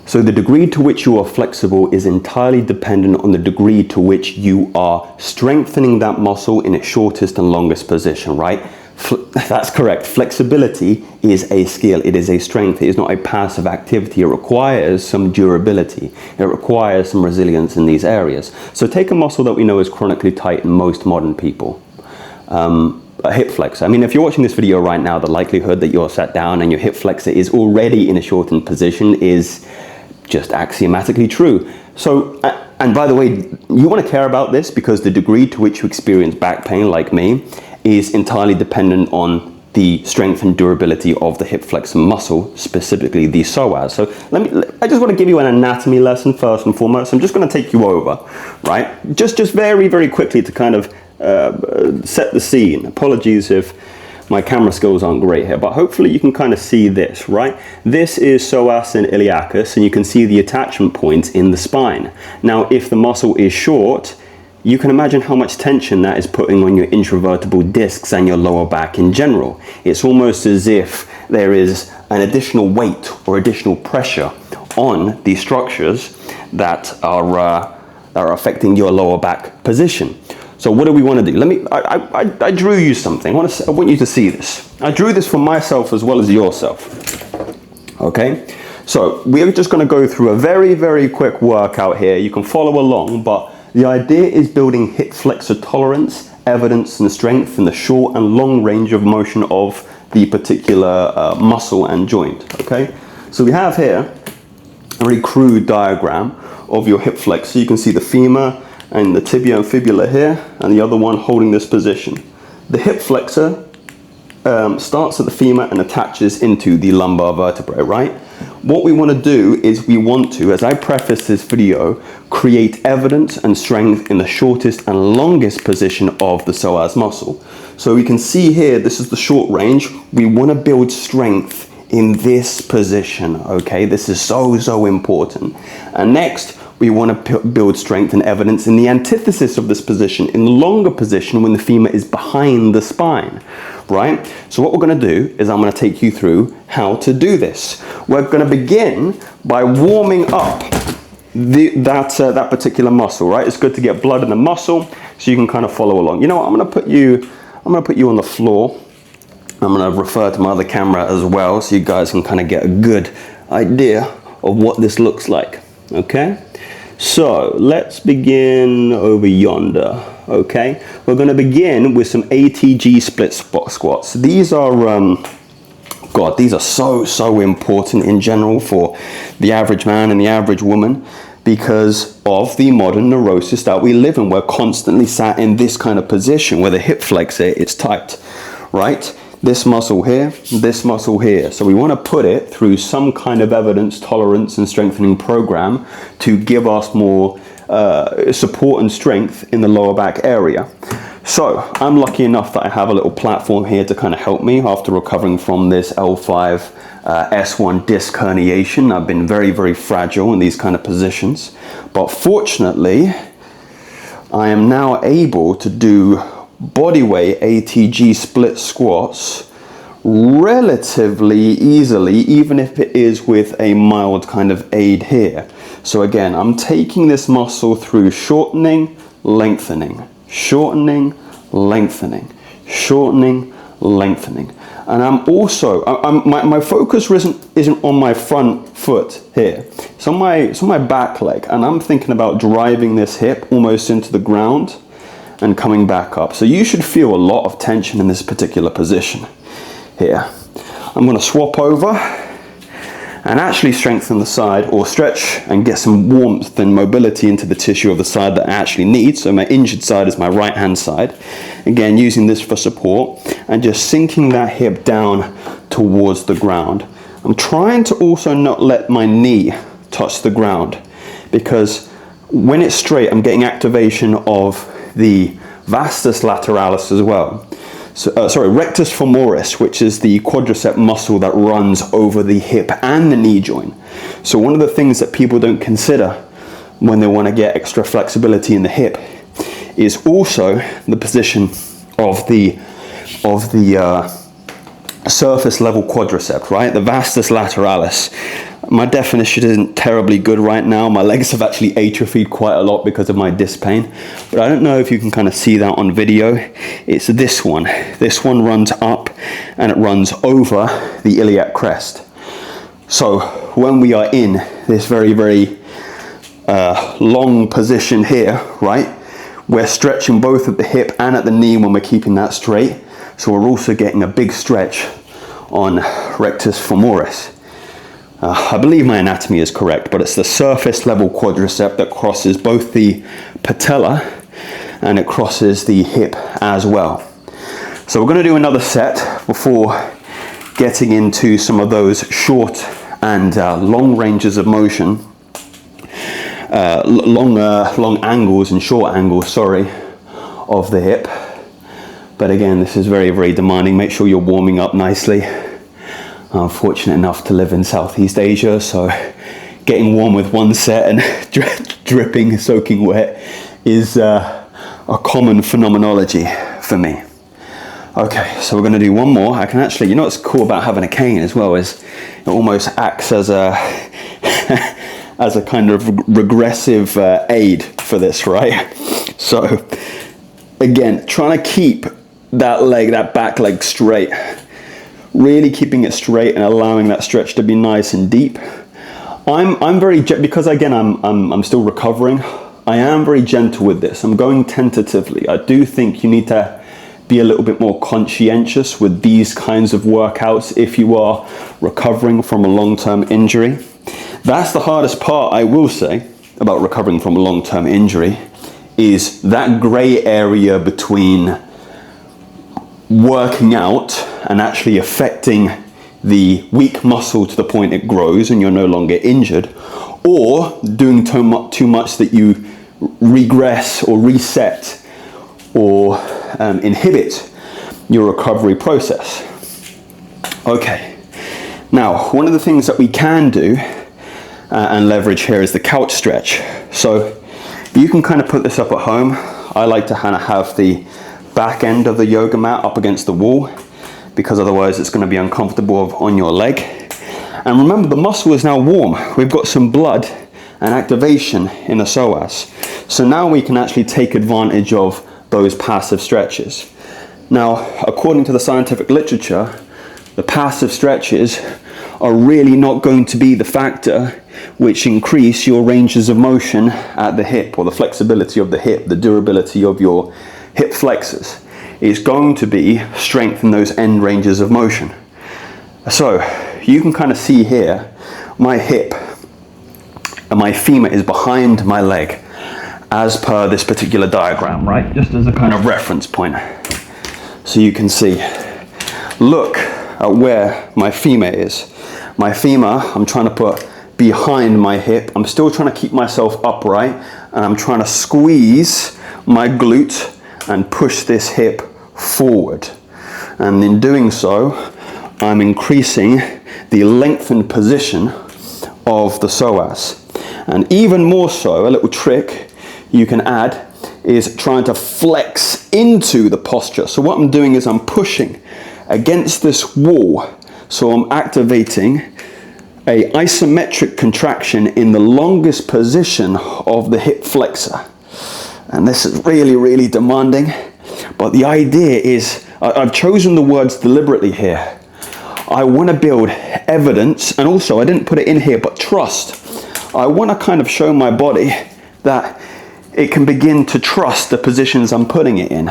So the degree to which you are flexible is entirely dependent on the degree to which you are strengthening that muscle in its shortest and longest position, right? That's correct. Flexibility is a skill. It is a strength. It is not a passive activity. It requires some durability. It requires some resilience in these areas. So take a muscle that we know is chronically tight in most modern people. A hip flexor. I mean, if you're watching this video right now, the likelihood that you're sat down and your hip flexor is already in a shortened position is just axiomatically true. So, and by the way, you want to care about this because the degree to which you experience back pain, like me, is entirely dependent on the strength and durability of the hip flexor muscle, specifically the psoas. So I just want to give you an anatomy lesson first and foremost. I'm just going to take you over, right? Just very, very quickly to kind of set the scene. Apologies if my camera skills aren't great here, but hopefully you can kind of see this, right? This is psoas and iliacus, and you can see the attachment points in the spine. Now, if the muscle is short, you can imagine how much tension that is putting on your intravertebral discs and your lower back in general. It's almost as if there is an additional weight or additional pressure on these structures that are affecting your lower back position. So what do we want to do? I drew you something. I want you to see this. I drew this for myself as well as yourself. Okay? So we're just going to go through a very, very quick workout here. You can follow along, but the idea is building hip flexor tolerance, evidence and strength in the short and long range of motion of the particular muscle and joint. Okay? So we have here a very crude diagram of your hip flexor. You can see the femur and the tibia and fibula here, and the other one holding this position. The hip flexor starts at the femur and attaches into the lumbar vertebrae, right? What we want to do is we want to, as I preface this video, create evidence and strength in the shortest and longest position of the psoas muscle. So we can see here, this is the short range. We want to build strength in this position, okay? This is so important. And next, we want to build strength and evidence in the antithesis of this position, in the longer position when the femur is behind the spine, right? So what we're going to do is I'm going to take you through how to do this. We're going to begin by warming up that particular muscle, right? It's good to get blood in the muscle so you can kind of follow along. You know what? I'm going to put you on the floor. I'm going to refer to my other camera as well so you guys can kind of get a good idea of what this looks like, okay? So let's begin over yonder, okay? We're going to begin with some ATG split squats. These are, these are so important in general for the average man and the average woman because of the modern neurosis that we live in. We're constantly sat in this kind of position where the hip flexor is tight, right? This muscle here, this muscle here. So we want to put it through some kind of evidence, tolerance, and strengthening program to give us more support and strength in the lower back area. So I'm lucky enough that I have a little platform here to kind of help me after recovering from this L5 S1 disc herniation. I've been very fragile in these kind of positions, but fortunately I am now able to do bodyweight ATG split squats relatively easily, even if it is with a mild kind of aid here. So again, I'm taking this muscle through shortening, lengthening, shortening, lengthening, shortening, lengthening. And I'm also, my focus isn't on my front foot here. It's on my back leg, and I'm thinking about driving this hip almost into the ground and coming back up. So you should feel a lot of tension in this particular position here. I'm going to swap over and actually strengthen the side, or stretch and get some warmth and mobility into the tissue of the side that I actually need. So my injured side is my right hand side. Again, using this for support and just sinking that hip down towards the ground. I'm trying to also not let my knee touch the ground, because when it's straight, I'm getting activation of the vastus lateralis as well. So, rectus femoris, which is the quadricep muscle that runs over the hip and the knee joint. So one of the things that people don't consider when they want to get extra flexibility in the hip is also the position of the surface level quadricep, right? The vastus lateralis. My definition isn't terribly good right now. My legs have actually atrophied quite a lot because of my disc pain. But I don't know if you can kind of see that on video. It's this one. This one runs up and it runs over the iliac crest. So when we are in this very, very long position here, right, we're stretching both at the hip and at the knee when we're keeping that straight. So we're also getting a big stretch on rectus femoris. I believe my anatomy is correct, but it's the surface level quadricep that crosses both the patella and it crosses the hip as well. So we're going to do another set before getting into some of those short and long ranges of motion, long angles and short angles, sorry, of the hip. But again, this is very, very demanding. Make sure you're warming up nicely. I'm fortunate enough to live in Southeast Asia, so getting warm with one set and dripping, soaking wet is a common phenomenology for me. Okay, so we're going to do one more. I can actually, you know what's cool about having a cane as well is it almost acts as a as a kind of regressive aid for this, right? So again, trying to keep that back leg straight. Really keeping it straight and allowing that stretch to be nice and deep. I'm very, because again I'm still recovering, I am very gentle with this. I'm going tentatively. I do think you need to be a little bit more conscientious with these kinds of workouts if you are recovering from a long-term injury. That's the hardest part, I will say, about recovering from a long-term injury, is that gray area between working out and actually affecting the weak muscle to the point it grows and you're no longer injured, or doing too much that you regress or reset or inhibit your recovery process. Okay, now one of the things that we can do and leverage here is the couch stretch. So you can kind of put this up at home. I like to kind of have the back end of the yoga mat up against the wall, because otherwise it's going to be uncomfortable on your leg. And remember, the muscle is now warm. We've got some blood and activation in the psoas. So now we can actually take advantage of those passive stretches. Now, according to the scientific literature, the passive stretches are really not going to be the factor which increase your ranges of motion at the hip, or the flexibility of the hip, the durability of your hip flexors. Is going to be strength in those end ranges of motion. So you can kind of see here, my hip and my femur is behind my leg as per this particular diagram, right? Just as a kind of reference point. So you can see, look at where my femur is. My femur, I'm trying to put behind my hip. I'm still trying to keep myself upright, and I'm trying to squeeze my glute and push this hip forward. And in doing so, I'm increasing the lengthened position of the psoas. And even more so, a little trick you can add is trying to flex into the posture. So what I'm doing is I'm pushing against this wall. So I'm activating a isometric contraction in the longest position of the hip flexor. And this is really, really demanding. But the idea is, I've chosen the words deliberately here. I want to build evidence, and also I didn't put it in here, but trust. I want to kind of show my body that it can begin to trust the positions I'm putting it in.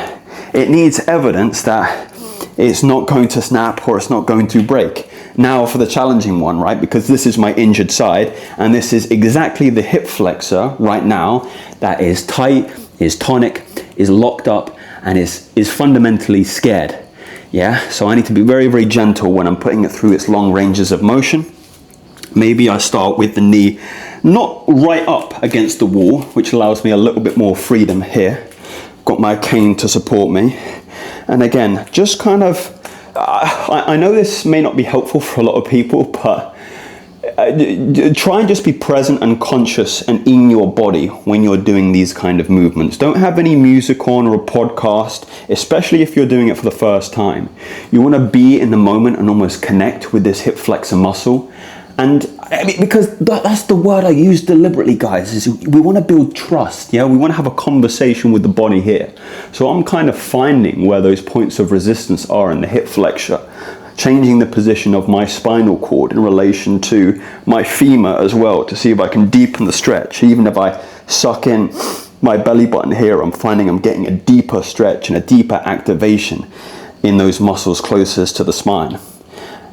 It needs evidence that it's not going to snap or it's not going to break. Now for the challenging one, right? Because this is my injured side, and this is exactly the hip flexor right now that is tight, is tonic, is locked up, and is fundamentally scared. Yeah, so I need to be very, very gentle when I'm putting it through its long ranges of motion. Maybe I start with the knee not right up against the wall, which allows me a little bit more freedom here. Got my cane to support me. And again, just kind of, I know this may not be helpful for a lot of people, but try and just be present and conscious and in your body when you're doing these kind of movements. Don't have any music on or a podcast, especially if you're doing it for the first time. You want to be in the moment and almost connect with this hip flexor muscle And I mean, because that's the word I use deliberately, guys, is we want to build trust. Yeah, we want to have a conversation with the body here. So I'm kind of finding where those points of resistance are in the hip flexor, changing the position of my spinal cord in relation to my femur as well, to see if I can deepen the stretch. Even if I suck in my belly button here, I'm finding I'm getting a deeper stretch and a deeper activation in those muscles closest to the spine.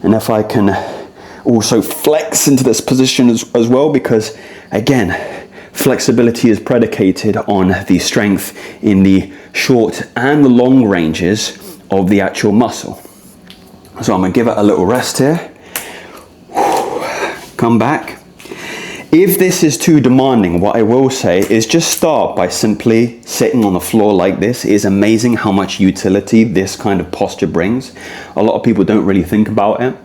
And if I can also flex into this position as well, because again, flexibility is predicated on the strength in the short and the long ranges of the actual muscle. So I'm going to give it a little rest here. Come back. If this is too demanding, what I will say is just start by simply sitting on the floor like this. It is amazing how much utility this kind of posture brings. A lot of people don't really think about it,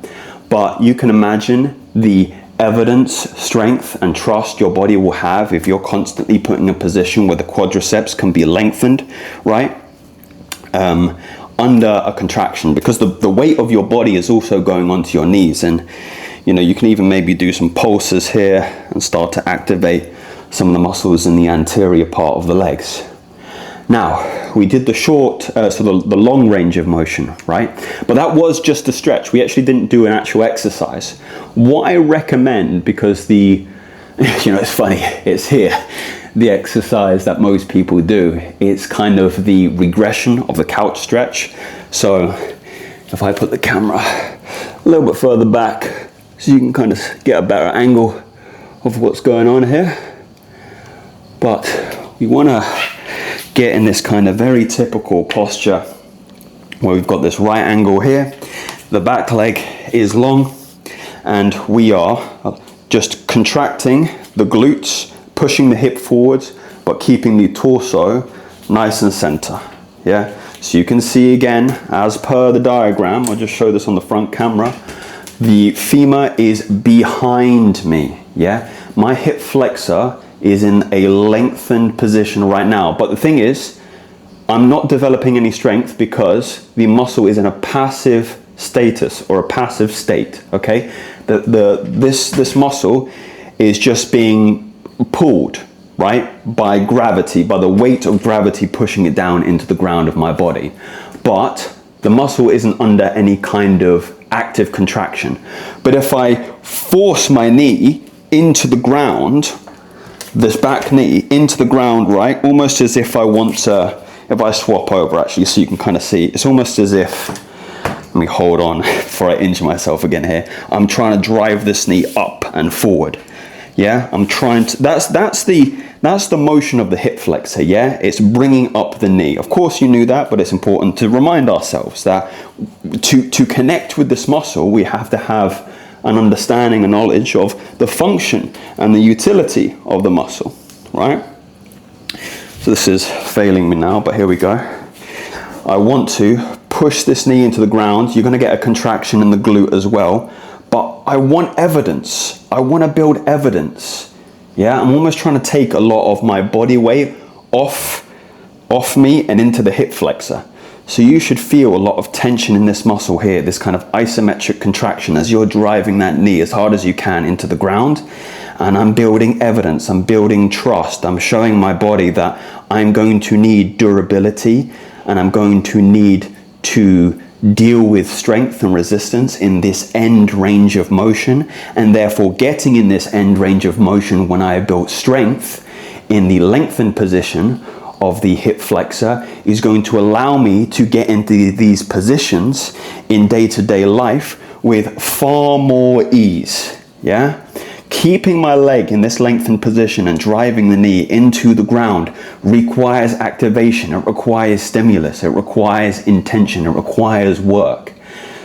but you can imagine the evidence, strength, and trust your body will have if you're constantly put in a position where the quadriceps can be lengthened, right? Under a contraction, because the weight of your body is also going onto your knees. And you know, you can even maybe do some pulses here and start to activate some of the muscles in the anterior part of the legs. Now, we did the short, so the long range of motion, right? But that was just a stretch. We actually didn't do an actual exercise. What I recommend, because you know, it's funny, it's here, the exercise that most people do, it's kind of the regression of the couch stretch. So if I put the camera a little bit further back, so you can kind of get a better angle of what's going on here. But we want to get in this kind of very typical posture where we've got this right angle here, the back leg is long, and we are just contracting the glutes, pushing the hip forwards, but keeping the torso nice and center. Yeah, so you can see again, as per the diagram, I'll just show this on the front camera, the femur is behind me. Yeah, my hip flexor is in a lengthened position right now, but the thing is, I'm not developing any strength because the muscle is in a passive status or a passive state. Okay, this muscle is just being pulled, right, by gravity, by the weight of gravity pushing it down into the ground of my body. But the muscle isn't under any kind of active contraction. But if I force my knee into the ground, this back knee into the ground, right, almost as if I want to, if I swap over actually, so you can kind of see, it's almost as if, let me hold on before I injure myself again here. I'm trying to drive this knee up and forward. Yeah, I'm trying to, that's the motion of the hip flexor, yeah? It's bringing up the knee. Of course you knew that, but it's important to remind ourselves that to connect with this muscle, we have to have an understanding and knowledge of the function and the utility of the muscle, right? So this is failing me now, but here we go. I want to push this knee into the ground. You're gonna get a contraction in the glute as well, but I want evidence. I want to build evidence. Yeah, I'm almost trying to take a lot of my body weight off me and into the hip flexor. So you should feel a lot of tension in this muscle here, this kind of isometric contraction as you're driving that knee as hard as you can into the ground. And I'm building evidence, I'm building trust. I'm showing my body that I'm going to need durability and I'm going to need to deal with strength and resistance in this end range of motion, and therefore getting in this end range of motion when I built strength in the lengthened position of the hip flexor is going to allow me to get into these positions in day-to-day life with far more ease. Yeah, keeping my leg in this lengthened position and driving the knee into the ground requires activation, it requires stimulus, it requires intention, it requires work.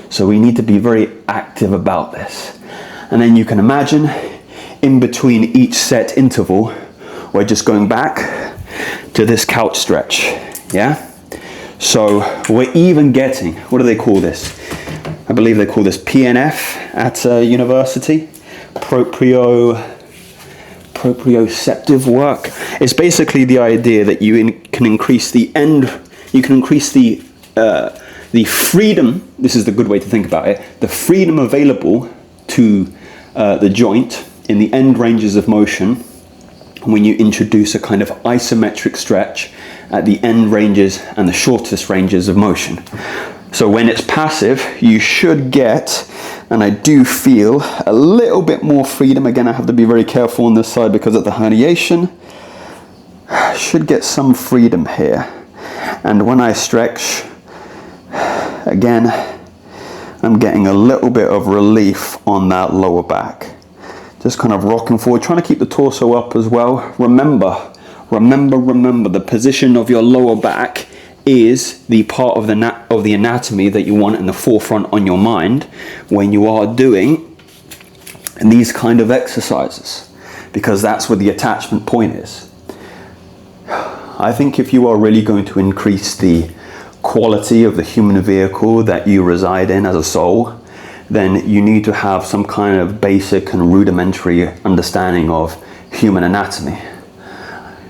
So we need to be very active about this. And then you can imagine in between each set interval, we're just going back to this couch stretch, yeah? So we're even getting, what do they call this? I believe they call this PNF at university. Proprioceptive work. It's basically the idea that you can increase the freedom, this is the good way to think about it, the freedom available to the joint in the end ranges of motion when you introduce a kind of isometric stretch at the end ranges and the shortest ranges of motion. So when it's passive, you should get, and I do feel, a little bit more freedom. Again, I have to be very careful on this side because of the herniation. Should get some freedom here. And when I stretch, again, I'm getting a little bit of relief on that lower back. Just kind of rocking forward, trying to keep the torso up as well. Remember, the position of your lower back is the part of the anatomy that you want in the forefront on your mind when you are doing these kind of exercises, because that's where the attachment point is. I think if you are really going to increase the quality of the human vehicle that you reside in as a soul, then you need to have some kind of basic and rudimentary understanding of human anatomy.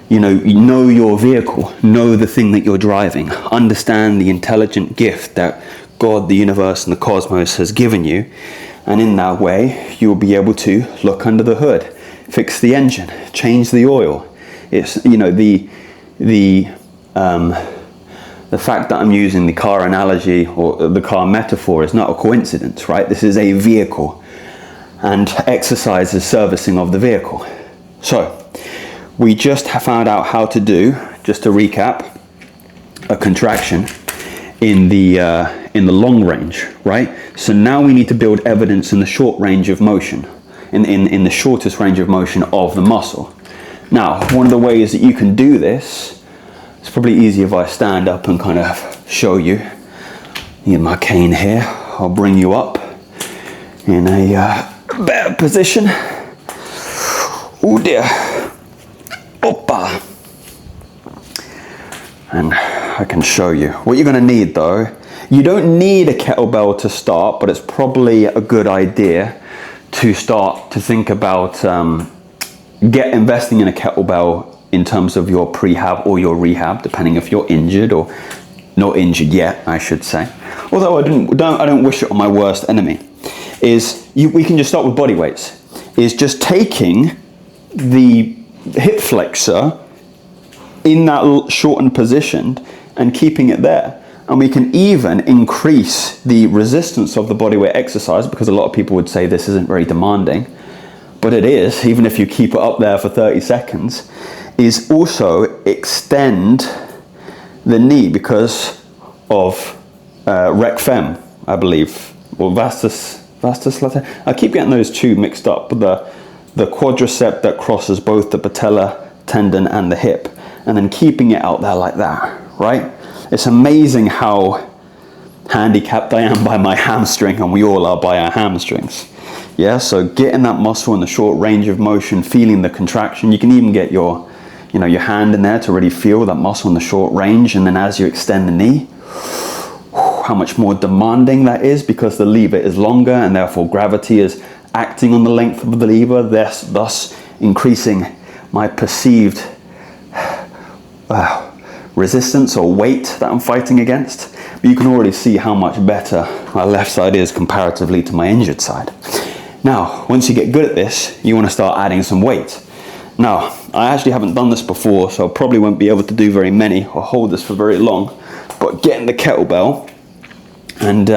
You know your vehicle, know the thing that you're driving, understand the intelligent gift that God, the universe, and the cosmos has given you, and in that way you'll be able to look under the hood, fix the engine, change the oil. It's the fact that I'm using the car analogy or the car metaphor is not a coincidence, right? This is a vehicle, and exercise is servicing of the vehicle. So we just have found out how to do, just to recap, a contraction in the long range, right? So now we need to build evidence in the short range of motion, in the shortest range of motion of the muscle. Now, one of the ways that you can do this, it's probably easier if I stand up and kind of show you. Need my cane here. I'll bring you up in a better position. Oh dear. Oppa. And I can show you. What you're going to need though, you don't need a kettlebell to start, but it's probably a good idea to start to think about investing in a kettlebell in terms of your prehab or your rehab, depending if you're injured or not injured yet, I should say. Although I don't wish it on my worst enemy. We can just start with body weights. Is just taking the hip flexor in that shortened position and keeping it there. And we can even increase the resistance of the bodyweight exercise, because a lot of people would say this isn't very demanding, but it is, even if you keep it up there for 30 seconds, is also extend the knee because of rec fem, I believe, or vastus latae. I keep getting those two mixed up, but the quadricep that crosses both the patella tendon and the hip, and then keeping it out there like that, right? It's amazing how handicapped I am by my hamstring, and we all are by our hamstrings. Yeah, so getting that muscle in the short range of motion, feeling the contraction. You can even get your hand in there to really feel that muscle in the short range, and then as you extend the knee, how much more demanding that is, because the lever is longer and therefore gravity is acting on the length of the lever, thus increasing my perceived resistance or weight that I'm fighting against. But you can already see how much better my left side is comparatively to my injured side. Now, once you get good at this, you want to start adding some weight. Now, I actually haven't done this before, so I probably won't be able to do very many or hold this for very long, but getting the kettlebell, and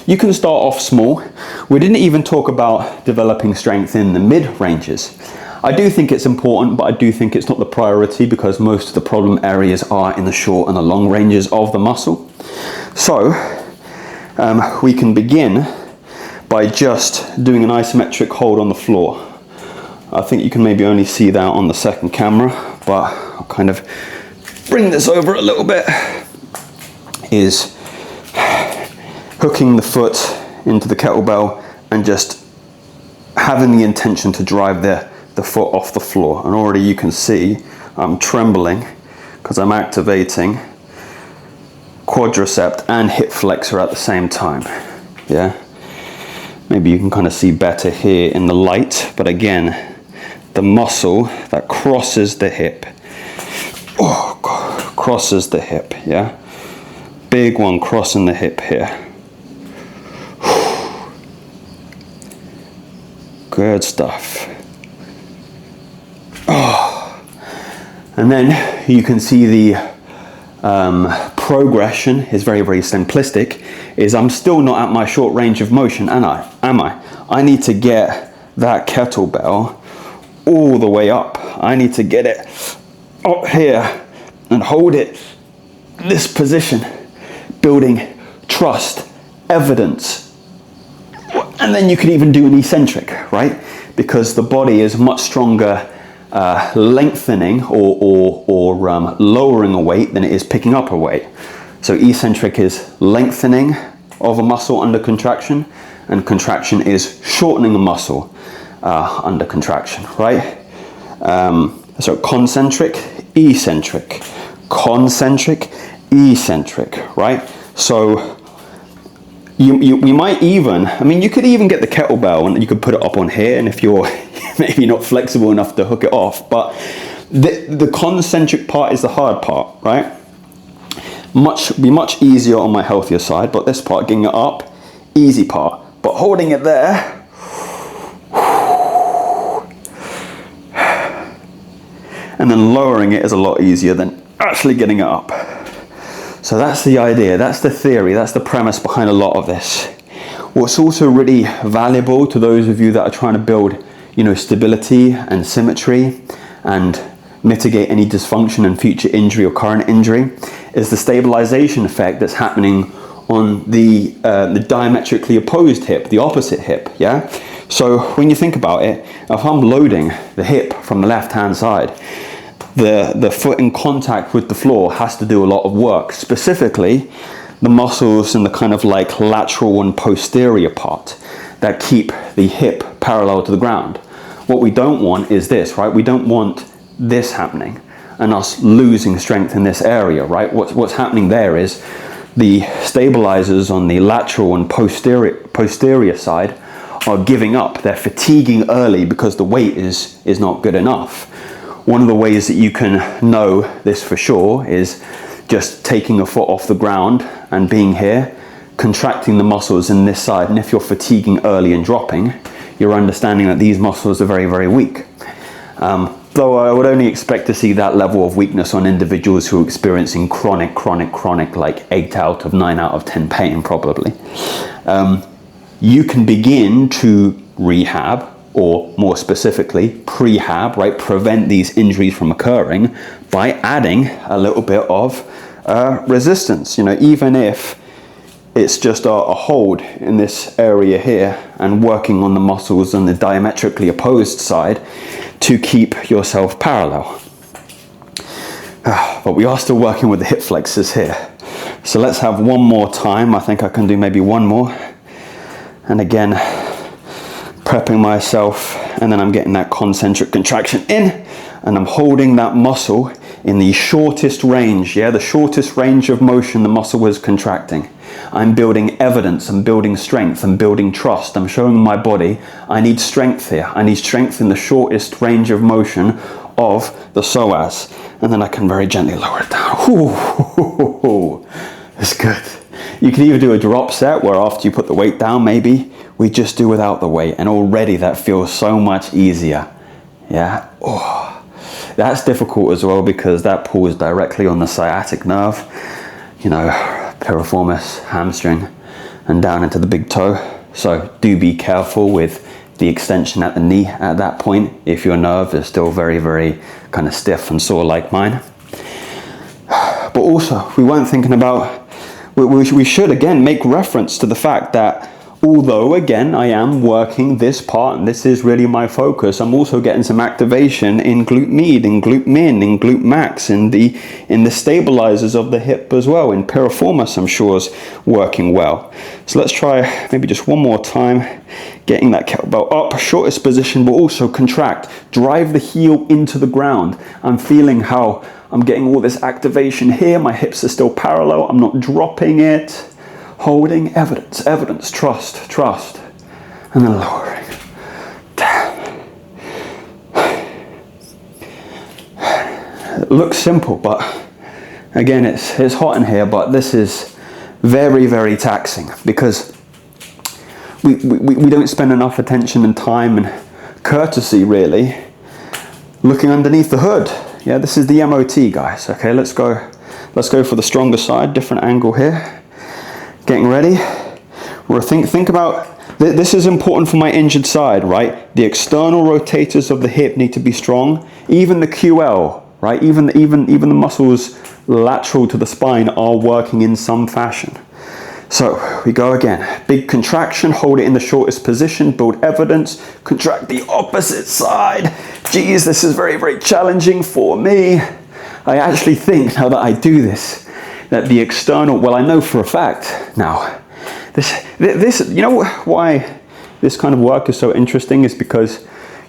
you can start off small. We didn't even talk about developing strength in the mid ranges. I do think it's important, but I do think it's not the priority, because most of the problem areas are in the short and the long ranges of the muscle. So we can begin by just doing an isometric hold on the floor. I think you can maybe only see that on the second camera, but I'll kind of bring this over a little bit. Is hooking the foot into the kettlebell and just having the intention to drive the foot off the floor. And already you can see I'm trembling because I'm activating quadricep and hip flexor at the same time. Yeah, maybe you can kind of see better here in the light, but again, the muscle that crosses the hip, crosses the hip, yeah, big one crossing the hip here. Good stuff. Oh. And then you can see the progression is very, very simplistic, is I'm still not at my short range of motion, am I? I need to get that kettlebell all the way up. I need to get it up here and hold it this position, building trust, evidence. And then you could even do an eccentric, right? Because the body is much stronger lengthening or lowering a weight than it is picking up a weight. So eccentric is lengthening of a muscle under contraction, and contraction is shortening a muscle under contraction, right? So concentric, eccentric, concentric, eccentric, right? So we might even, I mean, you could even get the kettlebell and you could put it up on here, and if you're maybe not flexible enough to hook it off, but the concentric part is the hard part, right? Be much easier on my healthier side, but this part, getting it up, easy part. But holding it there, and then lowering it is a lot easier than actually getting it up. So that's the idea, that's the theory, that's the premise behind a lot of this. What's also really valuable to those of you that are trying to build, stability and symmetry and mitigate any dysfunction and future injury or current injury is the stabilization effect that's happening on the diametrically opposed hip, the opposite hip, yeah? So when you think about it, if I'm loading the hip from the left-hand side, the foot in contact with the floor has to do a lot of work, specifically the muscles in the kind of like lateral and posterior part that keep the hip parallel to the ground. What we don't want is this, right? We don't want this happening and us losing strength in this area, right? What's happening there is the stabilizers on the lateral and posterior side are giving up. They're fatiguing early because the weight is not good enough. One of the ways that you can know this for sure is just taking a foot off the ground and being here, contracting the muscles in this side, and if you're fatiguing early and dropping, you're understanding that these muscles are very, very weak. Though I would only expect to see that level of weakness on individuals who are experiencing chronic, like 8 out of 9 out of 10 pain probably. You can begin to rehab, or more specifically, prehab, right? Prevent these injuries from occurring by adding a little bit of resistance, even if it's just a hold in this area here and working on the muscles on the diametrically opposed side to keep yourself parallel. But we are still working with the hip flexors here. So let's have one more time. I think I can do maybe one more. And again, prepping myself, and then I'm getting that concentric contraction in, and I'm holding that muscle in the shortest range, the shortest range of motion the muscle is contracting. I'm building evidence, I'm building strength, I'm building trust. I'm showing my body I need strength here. I need strength in the shortest range of motion of the psoas. And then I can very gently lower it down. Ooh, it's good. You can either do a drop set where after you put the weight down, maybe we just do without the weight, and already that feels so much easier. Yeah. Oh, that's difficult as well because that pulls directly on the sciatic nerve, piriformis, hamstring, and down into the big toe. So do be careful with the extension at the knee at that point if your nerve is still very, very kind of stiff and sore like mine. But also, we weren't thinking about, we should again make reference to the fact that although again I am working this part and this is really my focus, I'm also getting some activation in glute med, in glute min, in glute max, in the stabilizers of the hip as well. In piriformis, I'm sure is working well. So let's try maybe just one more time, getting that kettlebell up, shortest position, but also contract, drive the heel into the ground. I'm feeling how I'm getting all this activation here. My hips are still parallel. I'm not dropping it. Holding, evidence, trust, and then lowering. It looks simple, but again, it's hot in here, but this is very, very taxing because we don't spend enough attention and time and courtesy, really, looking underneath the hood. Yeah, this is the MOT, guys. Okay, let's go for the stronger side, different angle here. Getting ready. We're think about, this is important for my injured side, right? The external rotators of the hip need to be strong. Even the QL, right? Even the muscles lateral to the spine are working in some fashion. So we go again. Big contraction, hold it in the shortest position, build evidence, contract the opposite side. Geez, this is very, very challenging for me. I actually think, now that I do this, that the external, well, I know for a fact now, this, you know why this kind of work is so interesting is because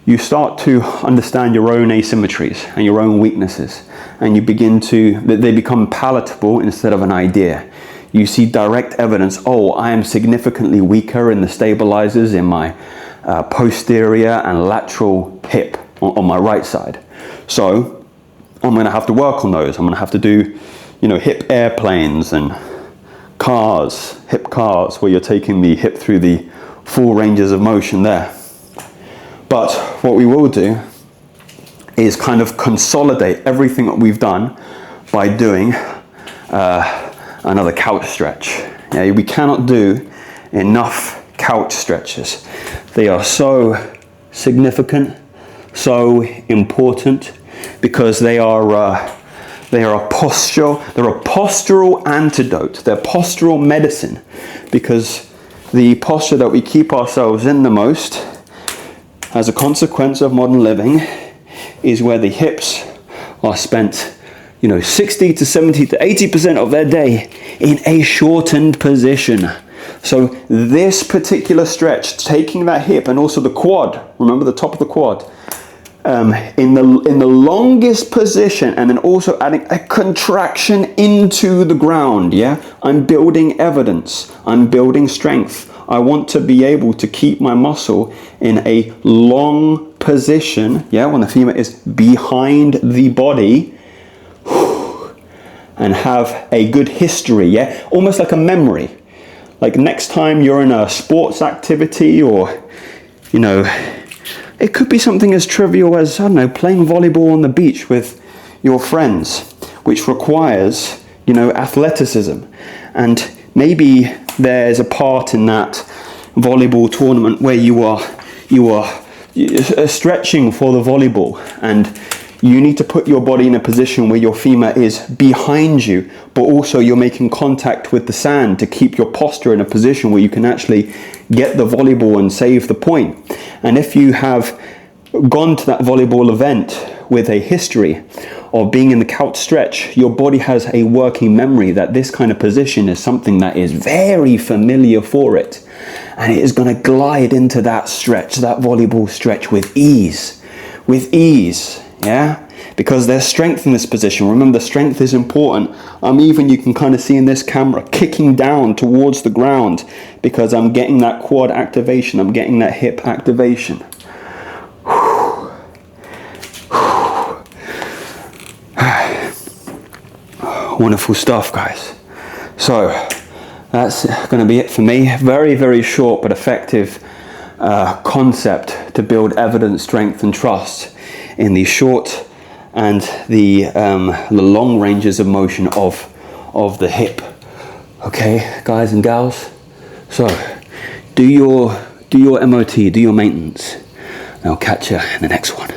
you start to understand your own asymmetries and your own weaknesses, and you begin to, they become palatable instead of an idea. You see direct evidence, oh, I am significantly weaker in the stabilizers in my posterior and lateral hip on my right side. So I'm going to have to work on those. I'm going to have to do, you know, hip airplanes and cars, hip cars, where you're taking the hip through the full ranges of motion there. But what we will do is kind of consolidate everything that we've done by doing another couch stretch. Yeah, we cannot do enough couch stretches. They are so significant, so important, because they are a postural antidote. They're postural medicine, because the posture that we keep ourselves in the most, as a consequence of modern living, is where the hips are spent, you know, 60 to 70 to 80% of their day in a shortened position. So this particular stretch, taking that hip and also the quad, remember the top of the quad, in the longest position, and then also adding a contraction into the ground. Yeah, I'm building evidence, I'm building strength. I want to be able to keep my muscle in a long position, yeah, when the femur is behind the body, and have a good history, yeah, almost like a memory. Like next time you're in a sports activity, or, you know, it could be something as trivial as, I don't know, playing volleyball on the beach with your friends, which requires, you know, athleticism. And maybe there's a part in that volleyball tournament where you are stretching for the volleyball, and you need to put your body in a position where your femur is behind you, but also you're making contact with the sand to keep your posture in a position where you can actually get the volleyball and save the point. And if you have gone to that volleyball event with a history of being in the couch stretch, your body has a working memory that this kind of position is something that is very familiar for it. And it is going to glide into that stretch, that volleyball stretch with ease. Yeah, because there's strength in this position. Remember, strength is important. Even, you can kind of see in this camera, kicking down towards the ground, because I'm getting that quad activation, I'm getting that hip activation. Wonderful stuff, guys. So that's going to be it for me. Very, very short but effective concept to build evidence, strength and trust in the short and the long ranges of motion of the hip. Okay, guys and gals. So do your MOT, do your maintenance. And I'll catch you in the next one.